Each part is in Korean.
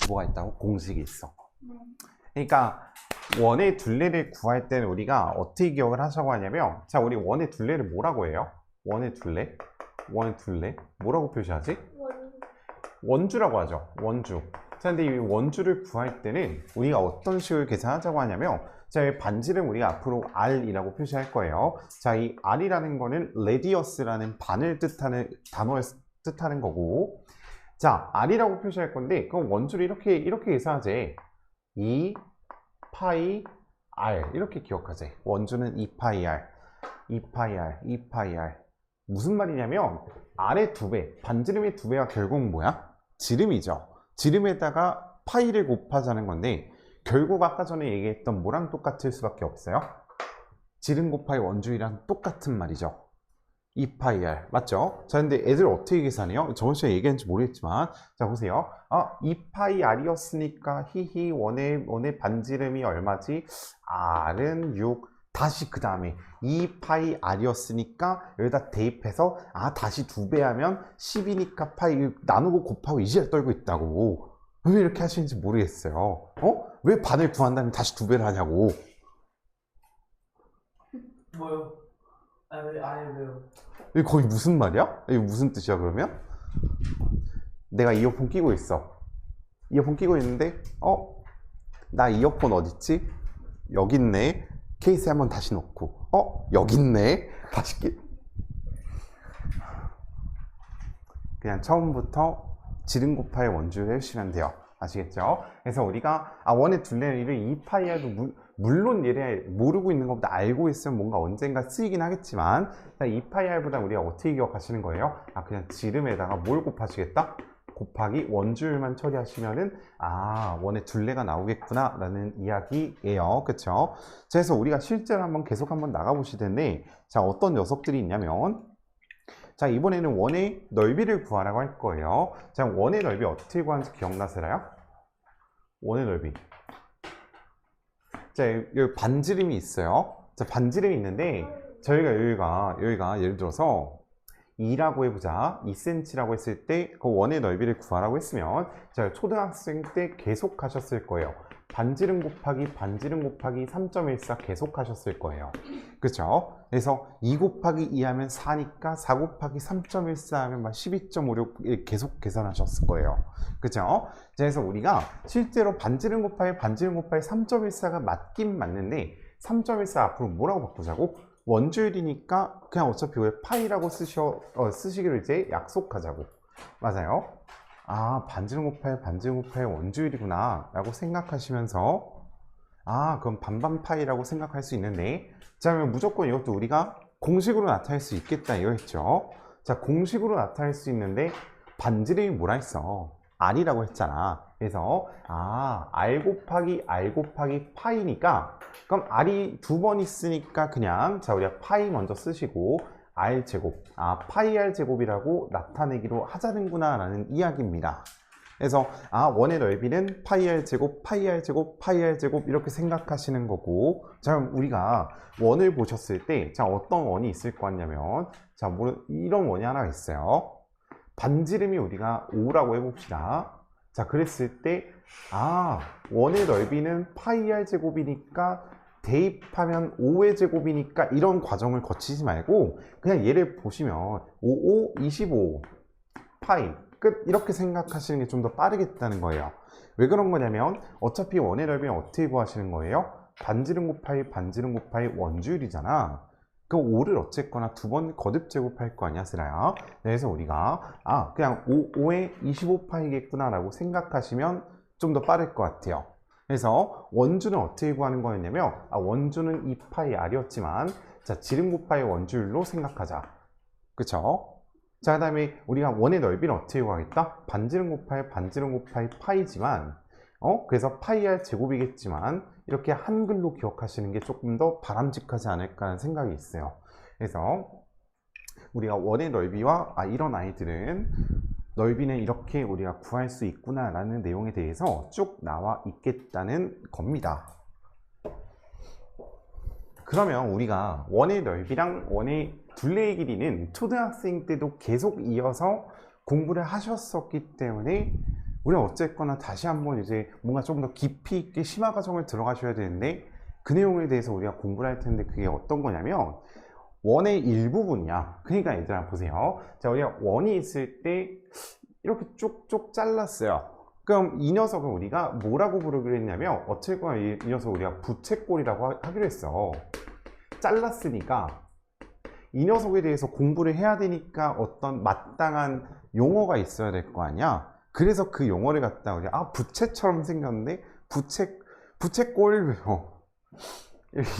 뭐가 있다고? 공식이 있어. 그러니까 원의 둘레를 구할 때는 우리가 어떻게 기억을 하자고 하냐면, 자, 우리 원의 둘레를 뭐라고 해요? 원의 둘레? 원의 둘레? 뭐라고 표시하지? 원주라고 하죠. 원주. 자, 근데 이 원주를 구할 때는 우리가 어떤 식으로 계산하자고 하냐면, 자, 이 반지름 우리가 앞으로 R이라고 표시할 거예요. 자, 이 R이라는 거는 radius라는 반을 뜻하는 단어를 뜻하는 거고, 자, R이라고 표시할 건데, 그럼 원주를 이렇게 계산하지. 2 파이 R 이렇게 기억하지. 원주는 2 파이 R, 2 파이 R, 2 파이 R. 무슨 말이냐면 R의 2배, 반지름의 2배가 결국 뭐야? 지름이죠. 지름에다가 파이를 곱하자는 건데, 결국 아까 전에 얘기했던 뭐랑 똑같을 수밖에 없어요? 지름 곱하기 원주이랑 똑같은 말이죠. 2파이R 맞죠? 자, 근데 애들 어떻게 계산해요? 저번 시간에 얘기했는지 모르겠지만, 자, 보세요. 2파이R이었으니까 히히 원의 반지름이 얼마지? R은 6. 다시 그 다음에 2파이R이었으니까 여기다 대입해서 다시 2배 하면 10이니까 파이 나누고 곱하고 이지랄 떨고 있다고. 왜 이렇게 하시는지 모르겠어요. 왜 반을 구한 다음에 다시 2배를 하냐고. 뭐요? 왜요? 이거 거의 무슨 말이야? 이거 무슨 뜻이야 그러면? 내가 이어폰 끼고 있어. 이어폰 끼고 있는데 나 이어폰 어딨지? 여기 있네. 케이스에 한번 다시 넣고 여기 있네. 다시 그냥 처음부터 지름 곱하기 원주를 해주시면 돼요. 아시겠죠? 그래서 우리가 원의 둘레를 2파이R도 물론 얘를 모르고 있는 것보다 알고 있으면 뭔가 언젠가 쓰이긴 하겠지만, 2파이R보다 우리가 어떻게 기억하시는 거예요? 그냥 지름에다가 뭘 곱하시겠다? 곱하기 원주율만 처리하시면은 원의 둘레가 나오겠구나 라는 이야기예요. 그쵸? 자, 그래서 우리가 실제로 계속 한번 나가보실 텐데, 자, 어떤 녀석들이 있냐면, 자, 이번에는 원의 넓이를 구하라고 할 거예요. 자, 원의 넓이 어떻게 구하는지 기억나세요? 원의 넓이. 자, 여기 반지름이 있어요. 자, 반지름이 있는데, 저희가 여기가 예를 들어서 2라고 해보자. 2cm라고 했을 때 그 원의 넓이를 구하라고 했으면, 자, 초등학생 때 계속 하셨을 거예요. 반지름 곱하기 3.14 계속 하셨을 거예요. 그쵸? 그래서 2 곱하기 2 하면 4니까 4 곱하기 3.14 하면 12.56 계속 계산하셨을 거예요. 그쵸? 그래서 우리가 실제로 반지름 곱하기 3.14가 맞긴 맞는데, 3.14 앞으로 뭐라고 바꾸자고? 원주율이니까 그냥 어차피 왜 파이라고 쓰시기로 이제 약속하자고. 맞아요? 반지름 곱하기 원주율이구나 라고 생각하시면서, 그럼 반반 파이라고 생각할 수 있는데, 자, 그러면 무조건 이것도 우리가 공식으로 나타낼 수 있겠다 이거였죠. 자, 공식으로 나타낼 수 있는데 반지름이 뭐라 했어? R이라고 했잖아. 그래서 R 곱하기 파이니까, 그럼 R이 2번 있으니까 그냥, 자, 우리가 파이 먼저 쓰시고 R 제곱, 파이 R 제곱이라고 나타내기로 하자는구나 라는 이야기입니다. 그래서 원의 넓이는 파이 R 제곱, 파이 R 제곱, 파이 R 제곱 이렇게 생각하시는 거고, 자, 그럼 우리가 원을 보셨을 때, 자, 어떤 원이 있을 거 같냐면, 자, 이런 원이 하나 있어요. 반지름이 우리가 5라고 해봅시다. 자, 그랬을 때 원의 넓이는 파이 R 제곱이니까 대입하면 5의 제곱이니까 이런 과정을 거치지 말고 그냥 얘를 보시면 5, 25 파이 끝 이렇게 생각하시는 게 좀 더 빠르겠다는 거예요. 왜 그런 거냐면 어차피 원의 넓이는 어떻게 구하시는 거예요? 반지름 곱하기 원주율이잖아. 그럼 5를 어쨌거나 2번 거듭 제곱할 거 아니야, 슬아야. 그래서 우리가 그냥 5에 25파이겠구나 라고 생각하시면 좀 더 빠를 것 같아요. 그래서 원주는 어떻게 구하는 거였냐면, 원주는 2파이R이었지만, 자, 지름 곱하기 원주율로 생각하자. 그쵸? 자, 그 다음에 우리가 원의 넓이는 어떻게 구하겠다? 반지름 곱하기 파이지만, 그래서 파이R 제곱이겠지만, 이렇게 한글로 기억하시는 게 조금 더 바람직하지 않을까 하는 생각이 있어요. 그래서 우리가 원의 넓이와 이런 아이들은 넓이는 이렇게 우리가 구할 수 있구나 라는 내용에 대해서 쭉 나와 있겠다는 겁니다. 그러면 우리가 원의 넓이랑 원의 둘레의 길이는 초등학생 때도 계속 이어서 공부를 하셨었기 때문에 우리가 어쨌거나 다시 한번 이제 뭔가 좀 더 깊이 있게 심화 과정을 들어가셔야 되는데 그 내용에 대해서 우리가 공부를 할 텐데 그게 어떤 거냐면 원의 일부분이야. 그러니까 얘들아 보세요. 자, 우리가 원이 있을 때 이렇게 쭉쭉 잘랐어요. 그럼 이 녀석은 우리가 뭐라고 부르기로 했냐면 어쨌거나 이 녀석 우리가 부채꼴이라고 하기로 했어. 잘랐으니까 이 녀석에 대해서 공부를 해야 되니까 어떤 마땅한 용어가 있어야 될 거 아니야. 그래서 그 용어를 갖다 우리 부채처럼 생겼는데 부채꼴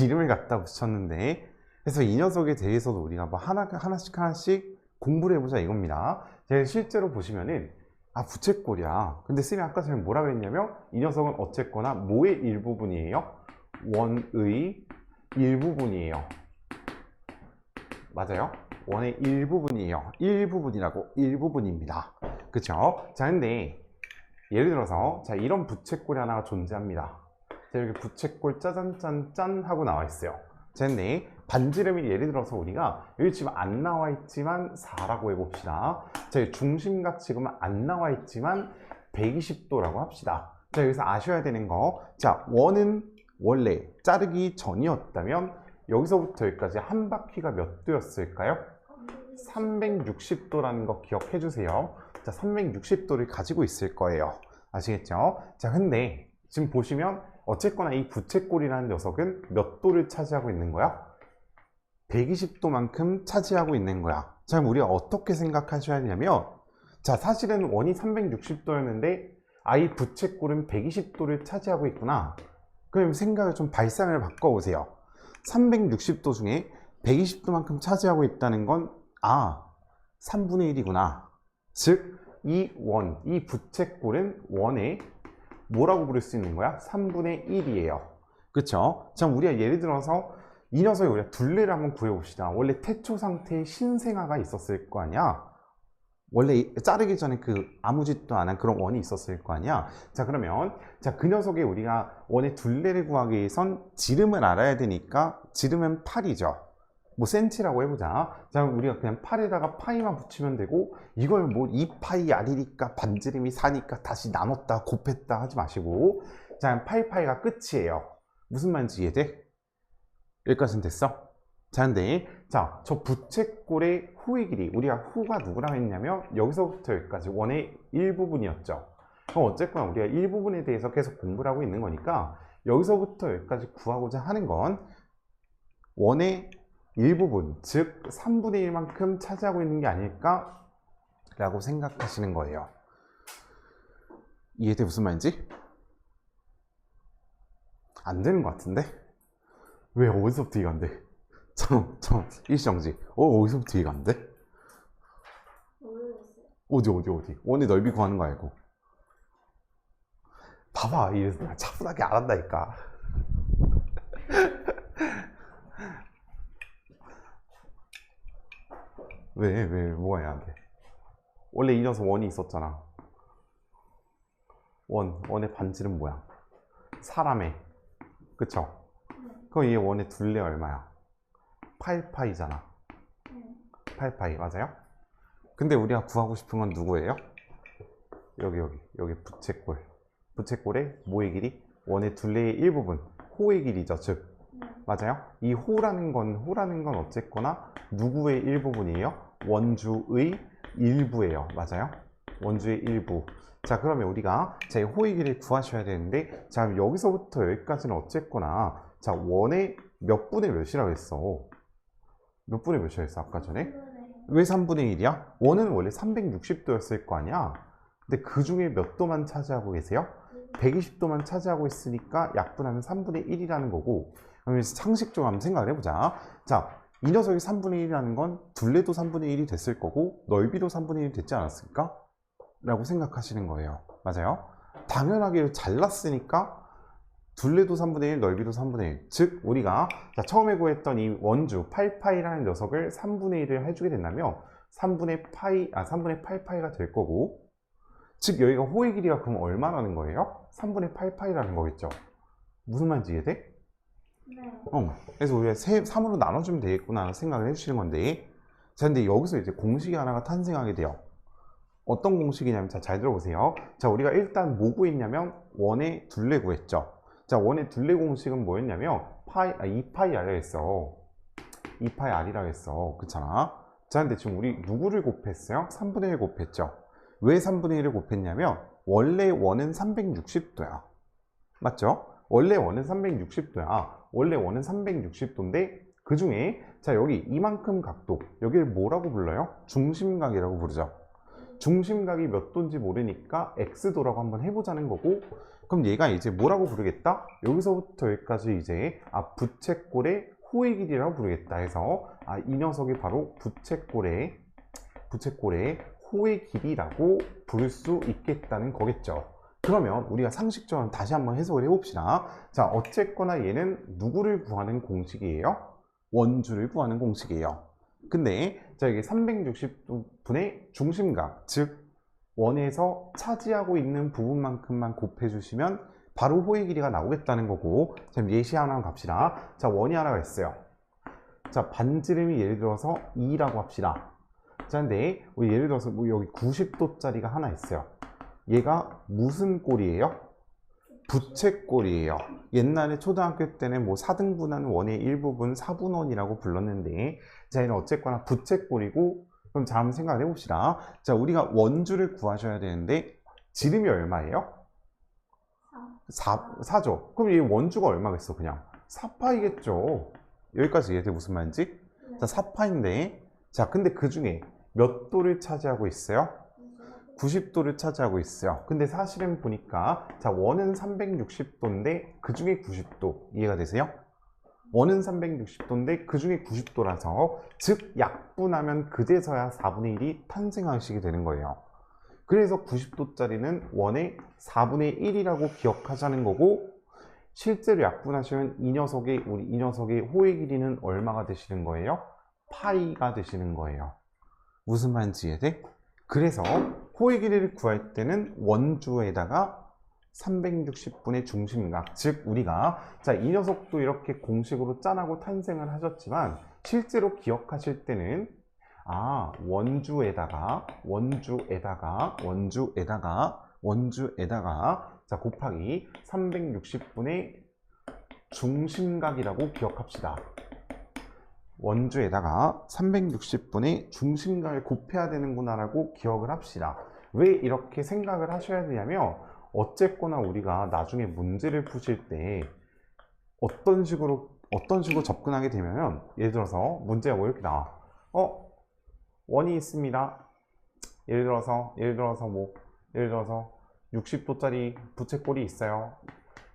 이름을 갖다 붙였는데 그래서 이 녀석에 대해서도 우리가 뭐 하나씩 공부를 해보자 이겁니다. 제가 실제로 보시면은 부채꼴이야. 근데 쌤이 아까 전에 뭐라고 했냐면 이 녀석은 어쨌거나 뭐의 일부분이에요? 원의 일부분이에요. 맞아요? 원의 일부분이에요. 일부분이라고 일부분입니다. 그쵸? 자, 근데 예를 들어서 자 이런 부채꼴이 하나가 존재합니다. 자, 여기 부채꼴 짜잔짠짠 하고 나와 있어요. 자, 근데 반지름이 예를 들어서 우리가 여기 지금 안 나와 있지만 4라고 해봅시다. 자, 여기 중심각 지금 안 나와 있지만 120도라고 합시다. 자, 여기서 아셔야 되는 거, 자, 원은 원래 자르기 전이었다면 여기서부터 여기까지 한 바퀴가 몇 도였을까요? 360도라는 거 기억해 주세요. 자, 360도를 가지고 있을 거예요. 아시겠죠? 자, 근데 지금 보시면 어쨌거나 이 부채꼴이라는 녀석은 몇 도를 차지하고 있는 거야? 120도만큼 차지하고 있는 거야. 자, 그럼 우리가 어떻게 생각하셔야 하냐면 자, 사실은 원이 360도였는데 이 부채꼴은 120도를 차지하고 있구나. 그럼 생각을 좀 발상을 바꿔보세요. 360도 중에 120도만큼 차지하고 있다는 건 3분의 1이구나. 즉, 이 부채꼴은 원의 뭐라고 부를 수 있는 거야? 3분의 1이에요. 그쵸? 자, 우리가 예를 들어서 이 녀석의 우리가 둘레를 한번 구해봅시다. 원래 태초 상태의 신생아가 있었을 거 아니야? 원래 자르기 전에 아무 짓도 안 한 그런 원이 있었을 거 아니야? 자, 그러면 자, 그 녀석의 우리가 원의 둘레를 구하기 위해선 지름을 알아야 되니까 지름은 8이죠. 뭐 센치라고 해보자. 자, 우리가 그냥 8에다가 파이만 붙이면 되고 이걸 뭐 2파이 R이니까 반지름이 4니까 다시 나눴다 곱했다 하지 마시고 자, 8파이가 끝이에요. 무슨 말인지 이해돼? 여기까지는 됐어? 자, 근데 자, 저 부채꼴의 후의 길이 우리가 후가 누구라고 했냐면 여기서부터 여기까지 원의 일부분이었죠. 그럼 어쨌거나 우리가 일부분에 대해서 계속 공부를 하고 있는 거니까 여기서부터 여기까지 구하고자 하는 건 원의 일부분, 즉 3분의 1만큼 차지하고 있는 게 아닐까? 라고 생각하시는 거예요. 이해돼? 무슨 말인지? 안 되는 것 같은데? 왜 어디서부터 이해가 안 돼? 일시정지. 어디서부터 이해가 안 돼? 모르겠어요. 어디? 원의 넓이 구하는 거 알고. 봐봐, 이래서 내가 차분하게 안 한다니까. 왜, 뭐가 이상한데? 원래 이 녀석 원이 있었잖아. 원의 반지름 뭐야? 사람의. 그쵸? 그럼 얘 원의 둘레 얼마야? 8파이잖아. 8파이, 맞아요? 근데 우리가 구하고 싶은 건 누구예요? 여기 부채꼴. 부채꼴의 뭐의 길이? 원의 둘레의 일부분. 호의 길이죠, 즉. 맞아요? 이 호라는 건 어쨌거나 누구의 일부분이에요? 원주의 일부예요. 맞아요? 원주의 일부. 자, 그러면 우리가 자, 이 호의 길이를 구하셔야 되는데 자, 여기서부터 여기까지는 어쨌거나 자, 원의 몇 분의 몇이라고 했어? 몇 분의 몇이라고 했어? 아까 전에? 왜 3분의 1이야? 원은 원래 360도였을 거 아니야? 근데 그 중에 몇 도만 차지하고 계세요? 120도만 차지하고 있으니까 약분하면 3분의 1이라는 거고 그럼 상식적으로 한번 생각을 해보자. 자, 이 녀석이 3분의 1이라는 건 둘레도 3분의 1이 됐을 거고 넓이도 3분의 1이 됐지 않았을까? 라고 생각하시는 거예요. 맞아요? 당연하게 잘랐으니까 둘레도 3분의 1, 넓이도 3분의 1. 즉 우리가 자, 처음에 구했던 이 원주 8파이라는 녀석을 3분의 1을 해주게 된다면 3분의 8파이가 될 거고 즉 여기가 호의 길이가 그럼 얼마라는 거예요? 3분의 8파이라는 거겠죠. 무슨 말인지 이해돼? 네. 그래서 우리가 3으로 나눠주면 되겠구나 생각을 해주시는 건데 자, 근데 여기서 이제 공식이 하나가 탄생하게 돼요. 어떤 공식이냐면 잘 들어보세요. 자, 우리가 일단 뭐 구했냐면 원의 둘레 구했죠. 자, 원의 둘레 공식은 뭐였냐면 2파이 r이라 했어. 2파이 r이라고 했어. 그렇잖아. 자, 근데 지금 우리 누구를 곱했어요? 3분의 1 곱했죠. 왜 3분의 1을 곱했냐면 원래 원은 360도야. 맞죠? 원래 원은 360도야. 원래 원은 360도인데 그 중에 자, 여기 이만큼 각도, 여기를 뭐라고 불러요? 중심각이라고 부르죠. 중심각이 몇 도인지 모르니까 x도라고 한번 해보자는 거고, 그럼 얘가 이제 뭐라고 부르겠다? 여기서부터 여기까지 이제 부채꼴의 호의 길이라고 부르겠다 해서 이 녀석이 바로 부채꼴의 호의 길이라고 부를 수 있겠다는 거겠죠. 그러면 우리가 상식적으로 다시 한번 해석을 해봅시다. 자, 어쨌거나 얘는 누구를 구하는 공식이에요? 원주를 구하는 공식이에요. 근데 자, 이게 360분의 중심각, 즉 원에서 차지하고 있는 부분만큼만 곱해주시면 바로 호의 길이가 나오겠다는 거고, 자, 예시 하나 갑시다. 자, 원이 하나가 있어요. 자, 반지름이 예를 들어서 2라고 합시다. 자, 근데 우리 예를 들어서 뭐 여기 90도짜리가 하나 있어요. 얘가 무슨 꼴이에요? 부채꼴이에요. 옛날에 초등학교 때는 뭐 4등분하는 원의 일부분 4분원이라고 불렀는데, 자, 얘는 어쨌거나 부채꼴이고, 그럼 자, 한번 생각을 해봅시다. 자, 우리가 원주를 구하셔야 되는데 지름이 얼마예요? 4죠. 그럼 얘 원주가 얼마겠어? 그냥 4파이겠죠. 여기까지 이해돼 무슨 말인지? 자, 4파인데, 자, 근데 그 중에 몇 도를 차지하고 있어요? 90도를 차지하고 있어요. 근데 사실은 보니까 자, 원은 360도인데 그 중에 90도 이해가 되세요? 원은 360도인데 그 중에 90도라서 즉 약분하면 그제서야 4분의 1이 탄생하시게 되는 거예요. 그래서 90도짜리는 원의 4분의 1이라고 기억하자는 거고, 실제로 약분하시면 이 녀석의 호의 길이는 얼마가 되시는 거예요? 파이가 되시는 거예요. 무슨 말인지 이해돼? 그래서 호의 길이를 구할 때는 원주에다가 360분의 중심각, 즉 우리가 자, 이 녀석도 이렇게 공식으로 짠하고 탄생을 하셨지만 실제로 기억하실 때는 원주에다가 자, 곱하기 360분의 중심각이라고 기억합시다. 원주에다가 360분의 중심각을 곱해야 되는구나 라고 기억을 합시다. 왜 이렇게 생각을 하셔야 되냐면, 어쨌거나 우리가 나중에 문제를 푸실 때 어떤 식으로 접근하게 되면, 예를 들어서 문제가 뭐 이렇게 나와. 원이 있습니다. 예를 들어서 60도짜리 부채꼴이 있어요.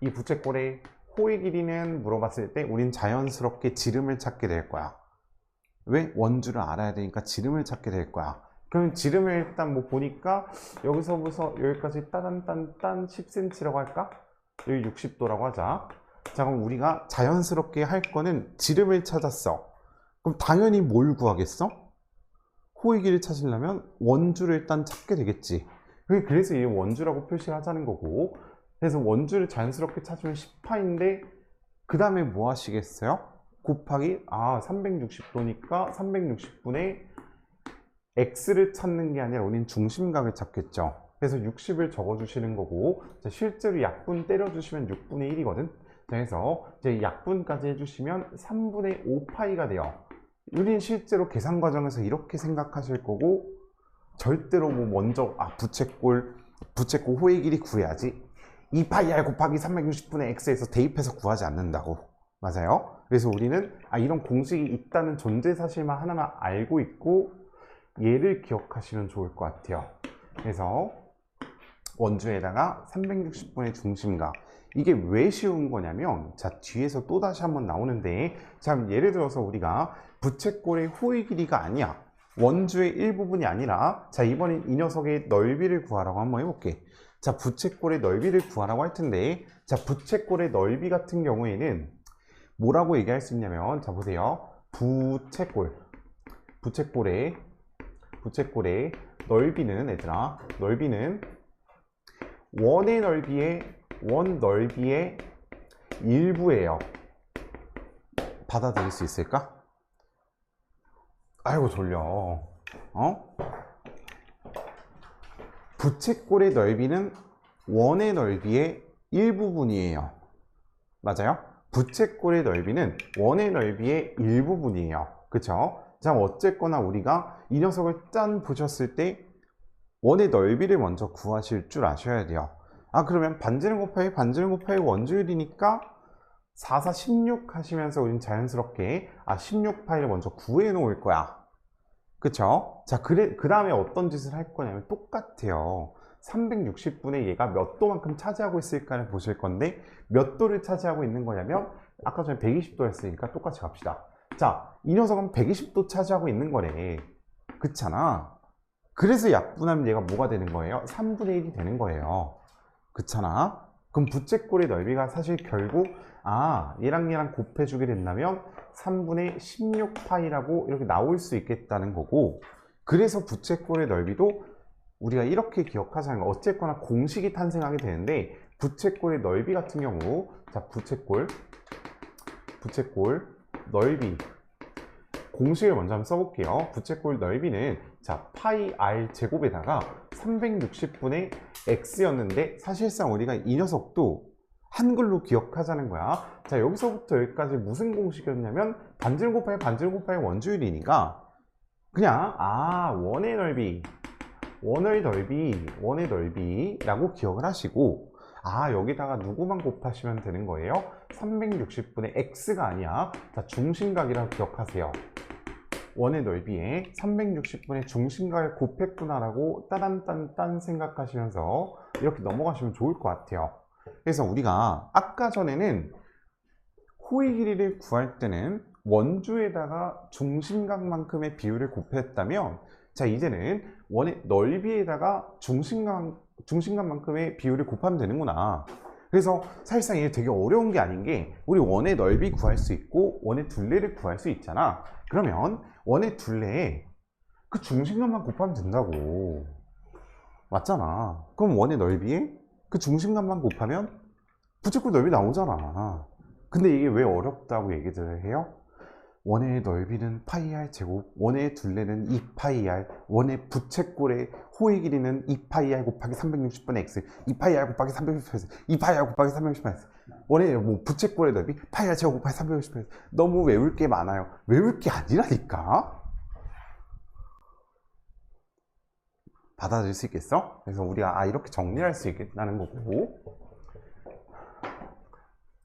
이 부채꼴의 호의 길이는 물어봤을 때 우린 자연스럽게 지름을 찾게 될 거야. 왜? 원주를 알아야 되니까 지름을 찾게 될 거야. 그럼 지름을 일단 뭐 보니까 여기서부터 여기까지 따단딴딴 10cm라고 할까? 여기 60도라고 하자. 자, 그럼 우리가 자연스럽게 할 거는 지름을 찾았어. 그럼 당연히 뭘 구하겠어? 호의 길이를 찾으려면 원주를 일단 찾게 되겠지. 그래서 이 원주라고 표시를 하자는 거고, 그래서 원주를 자연스럽게 찾으면 10파인데 그 다음에 뭐 하시겠어요? 곱하기 360도니까 360분의 x를 찾는 게 아니라 우린 중심각을 찾겠죠. 그래서 60을 적어주시는 거고, 자, 실제로 약분 때려주시면 6분의 1이거든. 자, 그래서 이제 약분까지 해주시면 3분의 5파이가 돼요. 우린 실제로 계산 과정에서 이렇게 생각하실 거고, 절대로 뭐 먼저 부채꼴 호의 길이 구해야지 2파이 r 곱하기 360분의 x에서 대입해서 구하지 않는다고. 맞아요. 그래서 우리는 이런 공식이 있다는 존재 사실만 하나만 알고 있고 얘를 기억하시면 좋을 것 같아요. 그래서 원주에다가 360분의 중심각, 이게 왜 쉬운 거냐면, 자, 뒤에서 또 다시 한번 나오는데, 자, 예를 들어서 우리가 부채꼴의 호의 길이가 아니야, 원주의 일부분이 아니라, 자, 이번엔 이 녀석의 넓이를 구하라고 한번 해볼게. 자, 부채꼴의 넓이를 구하라고 할 텐데, 자, 부채꼴의 넓이 같은 경우에는 뭐라고 얘기할 수 있냐면, 자, 보세요. 부채꼴의 넓이는, 얘들아, 넓이는 원 넓이의 일부예요. 받아들일 수 있을까? 아이고 졸려. 부채꼴의 넓이는 원의 넓이의 일부분이에요. 맞아요? 부채꼴의 넓이는 원의 넓이의 일부분이에요. 그쵸? 자, 어쨌거나 우리가 이 녀석을 짠 보셨을 때 원의 넓이를 먼저 구하실 줄 아셔야 돼요. 아, 그러면 반지름 곱하기 원주율이니까 4, 4, 16 하시면서 우린 자연스럽게 16파이를 먼저 구해 놓을 거야. 그쵸? 자, 그 다음에 어떤 짓을 할 거냐면 똑같아요. 360분의 얘가 몇 도만큼 차지하고 있을까를 보실 건데 몇 도를 차지하고 있는 거냐면 아까 전에 120도 했으니까 똑같이 갑시다. 자, 이 녀석은 120도 차지하고 있는 거래. 그렇잖아. 그래서 약분하면 얘가 뭐가 되는 거예요? 3분의 1이 되는 거예요. 그렇잖아. 그럼 부채꼴의 넓이가 사실 결국 얘랑 곱해주게 된다면 3분의 16파이라고 이렇게 나올 수 있겠다는 거고, 그래서 부채꼴의 넓이도 우리가 이렇게 기억하자는 거, 어쨌거나 공식이 탄생하게 되는데 부채꼴의 넓이 같은 경우, 자, 부채꼴 넓이 공식을 먼저 한번 써볼게요. 부채꼴 넓이는 자, 파이 r 제곱에다가 360분의 x였는데 사실상 우리가 이 녀석도 한글로 기억하자는 거야. 자, 여기서부터 여기까지 무슨 공식이었냐면 반지름 곱하기 원주율이니까 그냥 원의 넓이라고 기억을 하시고, 여기다가 누구만 곱하시면 되는 거예요? 360분의 x가 아니야. 자, 중심각이라고 기억하세요. 원의 넓이에 360분의 중심각을 곱했구나라고 따단딴딴 생각하시면서 이렇게 넘어가시면 좋을 것 같아요. 그래서 우리가 아까 전에는 호의 길이를 구할 때는 원주에다가 중심각만큼의 비율을 곱했다면, 자, 이제는 원의 넓이에다가 중심각만큼의 비율을 곱하면 되는구나. 그래서 사실상 이게 되게 어려운 게 아닌 게, 우리 원의 넓이 구할 수 있고 원의 둘레를 구할 수 있잖아. 그러면 원의 둘레에 그 중심각만 곱하면 된다고. 맞잖아. 그럼 원의 넓이에 그 중심각만 곱하면 부채꼴 넓이 나오잖아. 근데 이게 왜 어렵다고 얘기를 해요? 원의 넓이는 파이 r 제곱, 원의 둘레는 2파이 r, 원의 부채꼴의 호의 길이는 2파이 r 곱하기 360분의 x, 2파이 r 곱하기 360분의 x, 2파이 r 곱하기 360분의 x. 원의 부채꼴의 넓이 파이 r 제곱 곱하기 360분의 x. 너무 외울 게 많아요. 외울 게 아니라니까. 받아들일 수 있겠어? 그래서 우리가 이렇게 정리할 수 있겠다는 거고,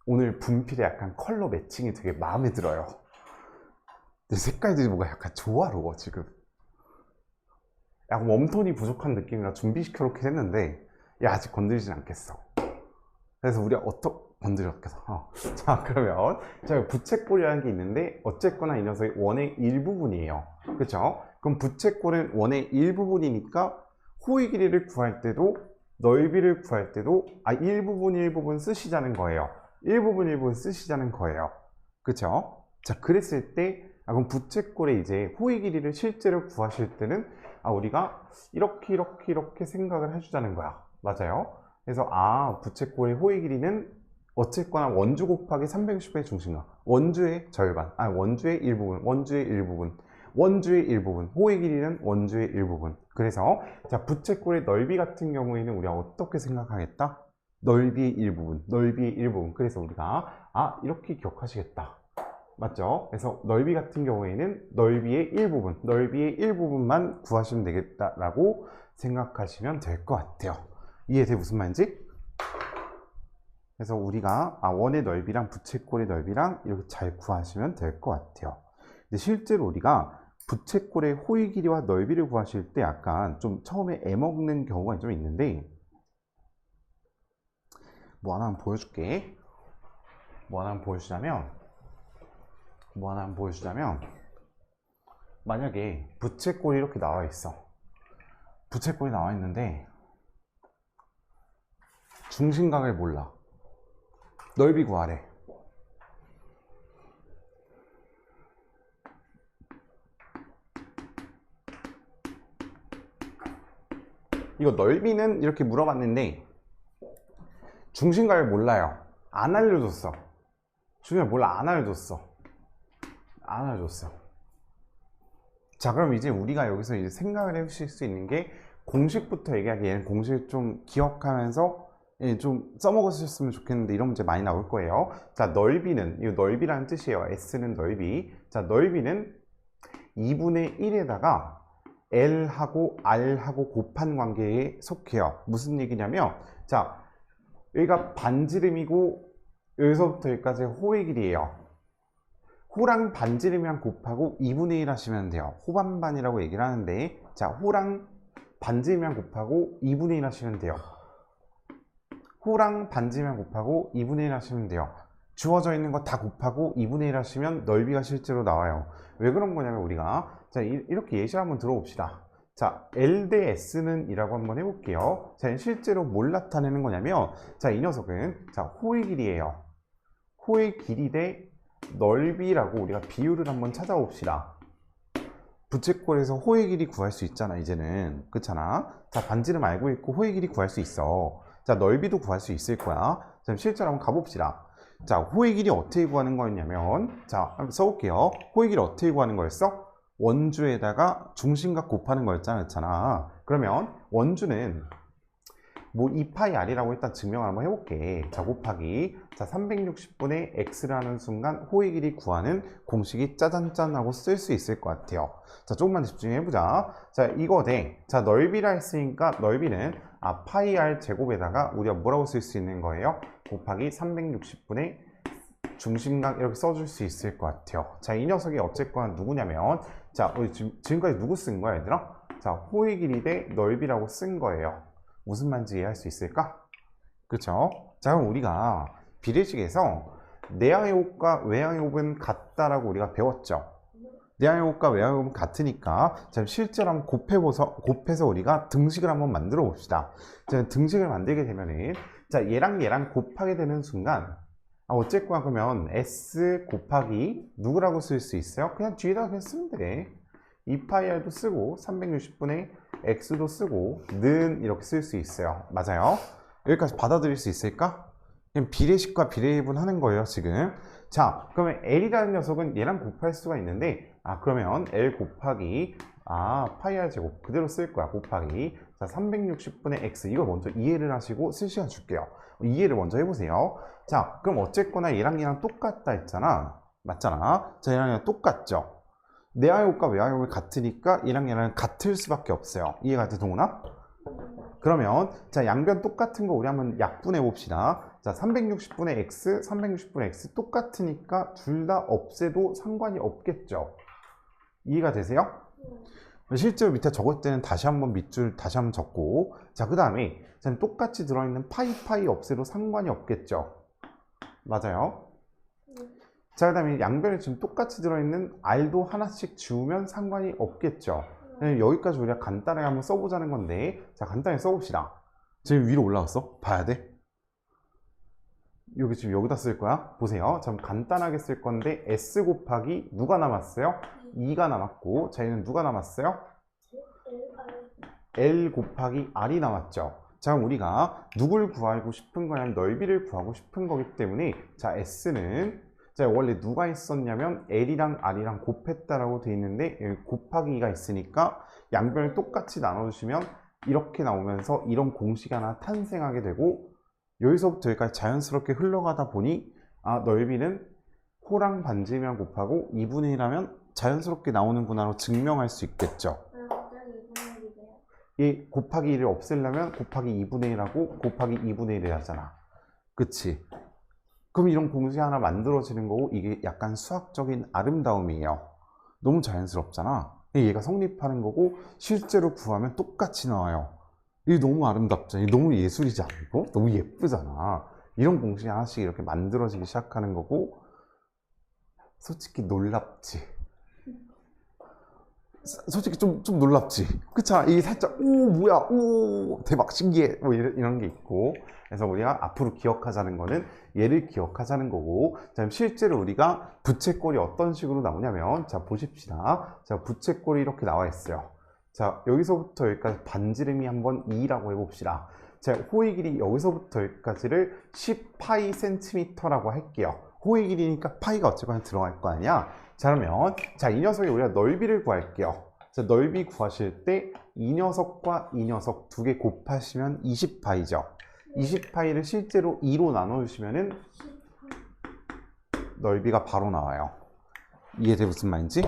오늘 분필의 약간 컬러 매칭이 되게 마음에 들어요. 색깔들이 뭔가 약간 조화로워. 지금 약간 웜톤이 부족한 느낌이라 준비시켜 놓긴 했는데 아직 건드리진 않겠어. 그래서 우리가 건드렸겠어. 자, 그러면 자, 부채꼴이라는 게 있는데 어쨌거나 이 녀석이 원의 일부분이에요. 그렇죠? 그럼 부채꼴은 원의 일부분이니까 호의 길이를 구할 때도 넓이를 구할 때도 일부분 쓰시자는 거예요. 일부분 쓰시자는 거예요. 그렇죠? 자, 그랬을 때 그럼 부채꼴의 이제 호의 길이를 실제로 구하실 때는 우리가 이렇게 생각을 해주자는 거야. 맞아요? 그래서 부채꼴의 호의 길이는 어쨌거나 원주 곱하기 360분의 중심각, 원주의 절반, 원주의 일부분, 호의 길이는 원주의 일부분. 그래서 자, 부채꼴의 넓이 같은 경우에는 우리가 어떻게 생각하겠다? 넓이의 일부분. 그래서 우리가 이렇게 기억하시겠다. 맞죠? 그래서 넓이 같은 경우에는 넓이의 일부분만 구하시면 되겠다라고 생각하시면 될 것 같아요. 이해돼? 무슨 말인지? 그래서 우리가 원의 넓이랑 부채꼴의 넓이랑 이렇게 잘 구하시면 될 것 같아요. 근데 실제로 우리가 부채꼴의 호의 길이와 넓이를 구하실 때 약간 좀 처음에 애먹는 경우가 좀 있는데, 뭐 하나 한번 보여줄게. 뭐 하나 한번 보여주자면 만약에 부채꼴이 이렇게 나와 있어. 부채꼴이 나와 있는데 중심각을 몰라. 넓이 구하래. 이거 넓이는 이렇게 물어봤는데 중심각을 몰라요. 안 알려줬어. 중심각 몰라. 안 알려줬어. 자, 그럼 이제 우리가 여기서 이제 생각을 해보실 수 있는 게, 공식부터 얘기하기 얘는 공식을 좀 기억하면서 예, 좀 써먹으셨으면 좋겠는데 이런 문제 많이 나올 거예요. 자, 넓이는, 이 넓이라는 뜻이에요. S는 넓이. 자, 넓이는 2분의 1에다가 L하고 R하고 곱한 관계에 속해요. 무슨 얘기냐면, 자, 여기가 반지름이고 여기서부터 여기까지 호의 길이에요. 호랑 반지름이랑 곱하고 2분의 1 하시면 돼요. 호반반이라고 얘기를 하는데, 자, 호랑 반지름이랑 곱하고 2분의 1 하시면 돼요. 호랑 반지름이랑 곱하고 2분의 1 하시면 돼요. 주어져 있는 거 다 곱하고 2분의 1 하시면 넓이가 실제로 나와요. 왜 그런 거냐면 우리가, 자, 이렇게 예시를 한번 들어봅시다. 자, L 대 S는 이라고 한번 해볼게요. 자, 실제로 뭘 나타내는 거냐면, 자, 이 녀석은, 자, 호의 길이에요. 호의 길이 대 넓이라고 우리가 비율을 한번 찾아봅시다. 부채꼴에서 호의 길이 구할 수 있잖아, 이제는. 그렇잖아? 자, 반지름 알고 있고 호의 길이 구할 수 있어. 자, 넓이도 구할 수 있을 거야. 자, 실제로 한번 가봅시다. 자, 호의 길이 어떻게 구하는 거였냐면, 자, 한번 써볼게요. 호의 길이 어떻게 구하는 거였어? 원주에다가 중심각 곱하는 거였잖아. 그러면 원주는 뭐 2파이 r이라고 일단 증명을 한번 해볼게. 자, 곱하기, 자, 360분의 x를 하는 순간 호의 길이 구하는 공식이 짜잔짠 하고 쓸 수 있을 것 같아요. 자, 조금만 집중해보자. 자, 이거 대, 자, 넓이라 했으니까 넓이는 파이 r 제곱에다가 우리가 뭐라고 쓸 수 있는 거예요? 곱하기 360분의 중심각 이렇게 써줄 수 있을 것 같아요. 자, 이 녀석이 어쨌거나 누구냐면, 자, 우리 지금까지 누구 쓴 거야, 얘들아? 자, 호의 길이 대 넓이라고 쓴 거예요. 무슨 말인지 이해할 수 있을까? 그쵸? 자, 그럼 우리가 비례식에서 내항의 곱과 외항의 곱은 같다라고 우리가 배웠죠. 내항의 곱과 외항의 곱은 같으니까, 자, 실제로 한번 곱해서 우리가 등식을 한번 만들어 봅시다. 자, 등식을 만들게 되면은, 자, 얘랑 곱하게 되는 순간, 어쨌거나 그러면 S 곱하기 누구라고 쓸 수 있어요? 그냥 뒤에다 그냥 쓰면 돼. 2파이r도 쓰고 360분의 x도 쓰고 는 이렇게 쓸 수 있어요. 맞아요? 여기까지 받아들일 수 있을까? 그냥 비례식과 비례해분 하는 거예요, 지금. 자, 그러면 L이라는 녀석은 얘랑 곱할 수가 있는데, 그러면 L 곱하기, 파이r 제곱 그대로 쓸 거야, 곱하기. 자, 360분의 x, 이거 먼저 이해를 하시고 쓸 시간 줄게요. 이해를 먼저 해보세요. 자, 그럼 어쨌거나 얘랑 똑같다 했잖아. 맞잖아? 자, 얘랑 똑같죠? 내항의 곱과 외항의 곱이 같으니까 얘랑 같을 수밖에 없어요. 이해가 돼, 동훈아? 그러면, 자, 양변 똑같은 거 우리 한번 약분해 봅시다. 자, 360분의 x, 360분의 x 똑같으니까 둘 다 없애도 상관이 없겠죠? 이해가 되세요? 실제로 밑에 적을 때는 다시 한번 밑줄 다시 한번 적고, 자, 그 다음에 똑같이 들어있는 파이 없애도 상관이 없겠죠? 맞아요? 자, 그 다음에 양변에 지금 똑같이 들어있는 r도 하나씩 지우면 상관이 없겠죠? 여기까지 우리가 간단하게 한번 써보자는 건데, 자, 간단히 써봅시다. 지금 위로 올라갔어? 봐야 돼? 여기 지금 여기다 쓸 거야? 보세요. 자, 간단하게 쓸 건데, S 곱하기 누가 남았어요? 2가 남았고, 자, 얘는 누가 남았어요? L 곱하기 R이 남았죠. 자, 그럼 우리가 누굴 구하고 싶은 거냐면 넓이를 구하고 싶은 거기 때문에, 자, S는, 자, 원래 누가 있었냐면 L이랑 R이랑 곱했다라고 돼 있는데, 여기 곱하기 2가 있으니까 양변을 똑같이 나눠주시면 이렇게 나오면서 이런 공식이 하나 탄생하게 되고, 여기서부터 여기까지 자연스럽게 흘러가다 보니, 넓이는 호랑 반지름이랑 곱하고 2분의 1하면 자연스럽게 나오는구나로 증명할 수 있겠죠. 이 곱하기 1을 없애려면 곱하기 2분의 1하고 곱하기 2분의 1을 하잖아. 그치? 그럼 이런 공식 하나 만들어지는 거고, 이게 약간 수학적인 아름다움이에요. 너무 자연스럽잖아. 얘가 성립하는 거고, 실제로 구하면 똑같이 나와요. 이게 너무 아름답잖아. 이게 너무 예술이지 않고? 너무 예쁘잖아. 이런 공식이 하나씩 이렇게 만들어지기 시작하는 거고, 솔직히 놀랍지. 솔직히 좀 놀랍지. 그쵸? 이게 살짝, 오, 뭐야, 오, 대박, 신기해. 뭐 이런 게 있고. 그래서 우리가 앞으로 기억하자는 거는 얘를 기억하자는 거고, 자, 실제로 우리가 부채꼴이 어떤 식으로 나오냐면, 자, 보십시다. 자, 부채꼴이 이렇게 나와 있어요. 자, 여기서부터 여기까지 반지름이 한번 2라고 해봅시다. 자, 호의 길이 여기서부터 여기까지를 10파이 센티미터라고 할게요. 호의 길이니까 파이가 어쨌거나 들어갈 거 아니야? 자, 그러면, 자, 이 녀석이 우리가 넓이를 구할게요. 자, 넓이 구하실 때, 이 녀석과 이 녀석 두 개 곱하시면 20파이죠. 20파이를 실제로 2로 나눠주시면은 넓이가 바로 나와요. 이해돼 무슨 말인지?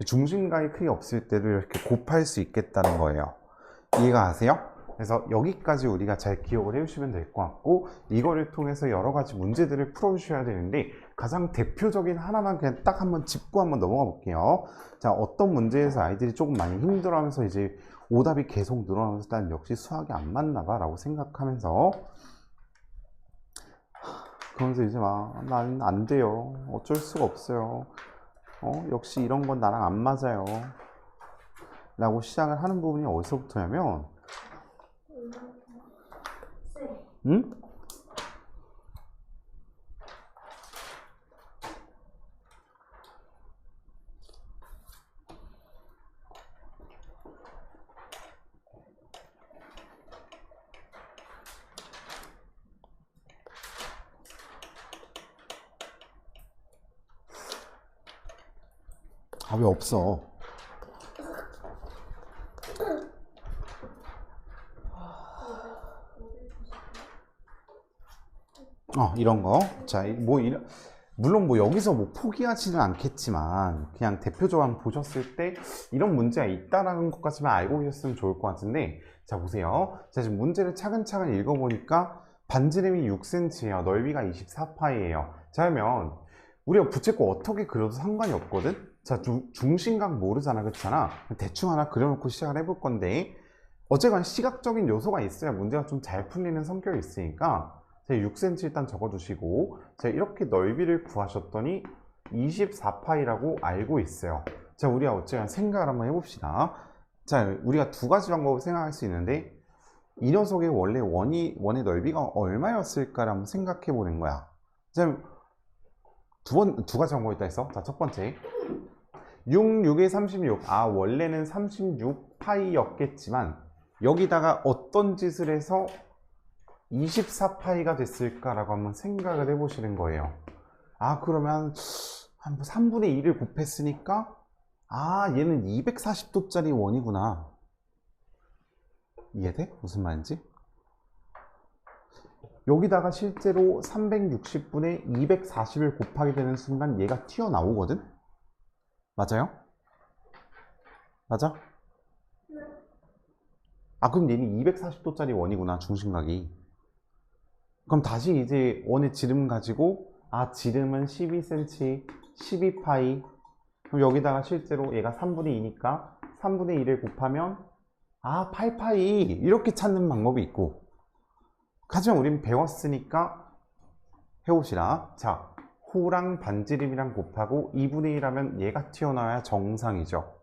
중심각이 크게 없을 때도 이렇게 곱할 수 있겠다는 거예요. 이해가 가세요? 그래서 여기까지 우리가 잘 기억을 해주시면 될 것 같고, 이거를 통해서 여러 가지 문제들을 풀어주셔야 되는데, 가장 대표적인 하나만 그냥 딱 한번 짚고 한번 넘어가 볼게요. 자, 어떤 문제에서 아이들이 조금 많이 힘들어하면서 이제 오답이 계속 늘어나면서 난 역시 수학이 안 맞나 봐 라고 생각하면서, 그러면서 이제 막 난 안 돼요, 어쩔 수가 없어요, 역시 이런 건 나랑 안 맞아요 라고 시작을 하는 부분이 어디서부터냐면, 응? 아, 왜 없어? 이런 거. 자, 물론 뭐 여기서 뭐 포기하지는 않겠지만, 그냥 대표적으로 한번 보셨을 때 이런 문제가 있다라는 것까지만 알고 계셨으면 좋을 것 같은데, 자, 보세요. 자, 지금 문제를 차근차근 읽어보니까 반지름이 6cm예요. 넓이가 24파이예요. 자, 그러면 우리가 부채꼴 어떻게 그려도 상관이 없거든? 자, 중심각 모르잖아, 그렇잖아? 대충 하나 그려놓고 시작을 해볼 건데, 어쨌거나 시각적인 요소가 있어야 문제가 좀 잘 풀리는 성격이 있으니까, 자, 6cm 일단 적어두시고, 자, 이렇게 넓이를 구하셨더니 24파이라고 알고 있어요. 자, 우리가 어쨌거나 생각을 한번 해봅시다. 자, 우리가 두 가지 방법을 생각할 수 있는데, 이 녀석의 원래 원의 넓이가 얼마였을까를 한번 생각해 보는 거야. 자, 두 가지 방법이 있다 했어. 자, 첫 번째, 6, 6에 36. 아, 원래는 36파이였겠지만 여기다가 어떤 짓을 해서 24파이가 됐을까라고 한번 생각을 해보시는 거예요. 아, 그러면 한 3분의 2를 곱했으니까, 아, 얘는 240도짜리 원이구나. 이해돼? 무슨 말인지? 여기다가 실제로 360분의 240을 곱하게 되는 순간 얘가 튀어나오거든? 맞아요? 맞아? 아, 그럼 얘는 240도짜리 원이구나, 중심각이. 그럼 다시 이제 원의 지름 가지고, 아, 지름은 12cm, 12파이. 그럼 여기다가 실제로 얘가 3분의 2니까 3분의 2를 곱하면, 아, 8파이. 이렇게 찾는 방법이 있고. 하지만 우린 배웠으니까 해봅시다. 자, 호랑 반지름이랑 곱하고 2분의 1 하면 얘가 튀어나와야 정상이죠.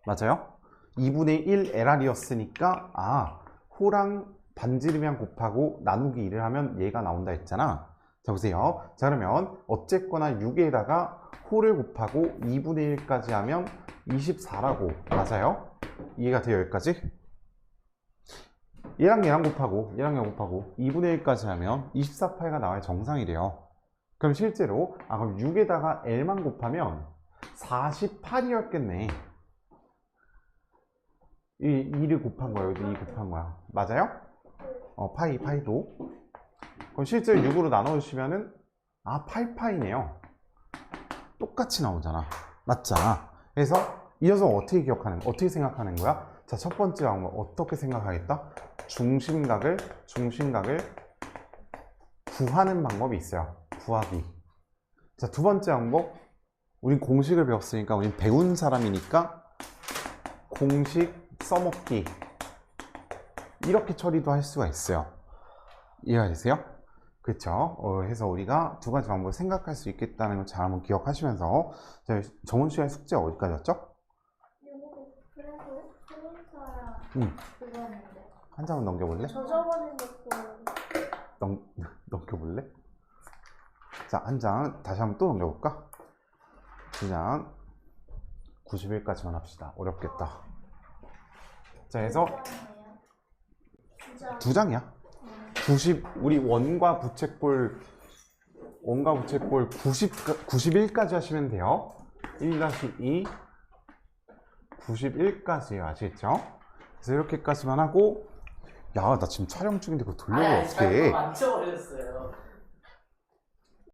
맞아요? 2분의 1 LR이었으니까, 아, 호랑 반지름이랑 곱하고 나누기 2를 하면 얘가 나온다 했잖아. 자, 보세요. 자, 그러면 어쨌거나 6에다가 호를 곱하고 2분의 1까지 하면 24라고. 맞아요? 이해가 돼요, 여기까지? 얘랑 얘랑 곱하고 2분의 1까지 하면 24파이가 나와야 정상이래요. 그럼 실제로, 아, 그럼 6에다가 L만 곱하면 48이었겠네. 이 2를 곱한 거야, 여기도 2 곱한 거야. 맞아요? 파이도. 그럼 실제로 6으로 나눠주시면은, 아, 8파이네요. 똑같이 나오잖아. 맞잖아. 그래서 이 녀석 어떻게 생각하는 거야? 자, 첫 번째 방법 어떻게 생각하겠다? 중심각을 구하는 방법이 있어요. 구하기. 자, 두 번째 방법, 우린 공식을 배웠으니까, 우린 배운 사람이니까 공식 써먹기. 이렇게 처리도 할 수가 있어요. 이해가 되세요? 그렇죠? 해서 우리가 두 가지 방법을 생각할 수 있겠다는 걸 잘 한번 기억하시면서, 자, 저번 시간에 숙제 어디까지였죠? 그거였는데. 한 장은 넘겨볼래? 저 저번에 놓고 넘겨볼래? 자, 한 장 다시 한번 또 넘겨볼까? 그냥 90일까지만 합시다. 어렵겠다. 자, 해서 두 장이야. 우리 원과 부채꼴 91까지 하시면 돼요. 1-2 91까지요. 아시겠죠? 그래서 이렇게까지만 하고, 야, 나 지금 촬영 중인데 그거 돌려면 아니, 어떡해? 만져버렸어요.